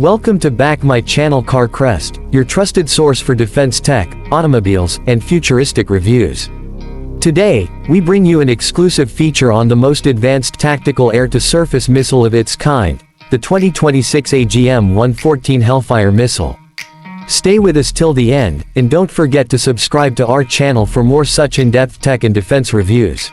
Welcome to back my channel CarCrest, your trusted source for defense tech, automobiles, and futuristic reviews. Today, we bring you an exclusive feature on the most advanced tactical air-to-surface missile of its kind, the 2026 AGM-114 Hellfire missile. Stay with us till the end, and don't forget to subscribe to our channel for more such in-depth tech and defense reviews.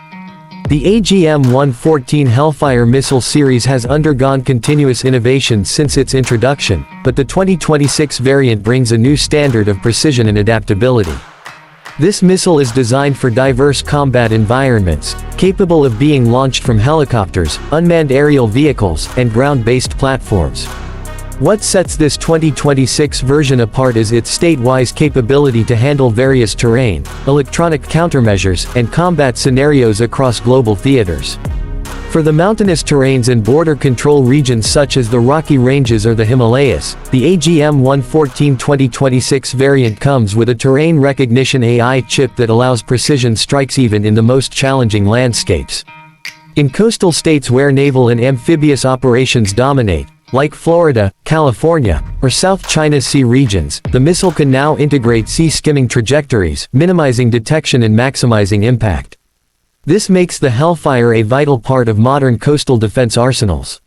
The AGM-114 Hellfire missile series has undergone continuous innovation since its introduction, but the 2026 variant brings a new standard of precision and adaptability. This missile is designed for diverse combat environments, capable of being launched from helicopters, unmanned aerial vehicles, and ground-based platforms. What sets this 2026 version apart is its state-wise capability to handle various terrain, electronic countermeasures, and combat scenarios across global theaters. For the mountainous terrains and border control regions such as the Rocky Ranges or the Himalayas, the AGM-114 2026 variant comes with a terrain recognition AI chip that allows precision strikes even in the most challenging landscapes. In coastal states where naval and amphibious operations dominate, like Florida, California, or South China Sea regions, the missile can now integrate sea-skimming trajectories, minimizing detection and maximizing impact. This makes the Hellfire a vital part of modern coastal defense arsenals.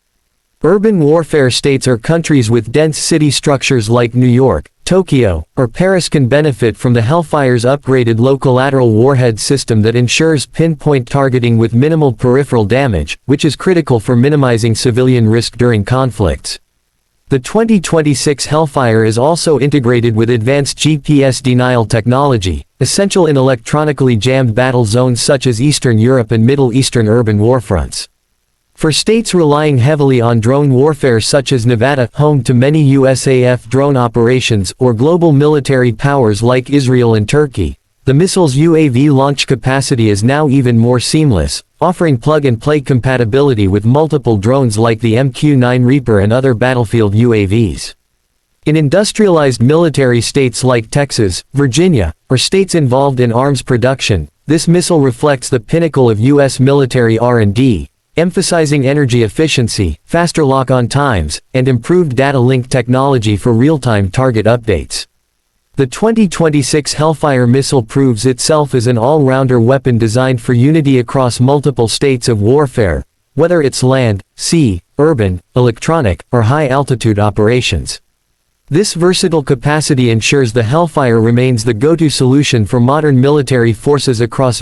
Urban warfare states or countries with dense city structures like New York, Tokyo, or Paris can benefit from the Hellfire's upgraded low-collateral warhead system that ensures pinpoint targeting with minimal peripheral damage, which is critical for minimizing civilian risk during conflicts. The 2026 Hellfire is also integrated with advanced GPS denial technology, essential in electronically jammed battle zones such as Eastern Europe and Middle Eastern urban warfronts. For states relying heavily on drone warfare such as Nevada, home to many USAF drone operations, or global military powers like Israel and Turkey, the missile's UAV launch capacity is now even more seamless, offering plug-and-play compatibility with multiple drones like the MQ-9 Reaper and other battlefield UAVs. In industrialized military states like Texas, Virginia, or states involved in arms production, this missile reflects the pinnacle of U.S. military R&D, emphasizing energy efficiency, faster lock-on times, and improved data link technology for real-time target updates. The 2026 Hellfire missile proves itself as an all-rounder weapon designed for unity across multiple states of warfare, whether it's land, sea, urban, electronic, or high-altitude operations. This versatile capacity ensures the Hellfire remains the go-to solution for modern military forces across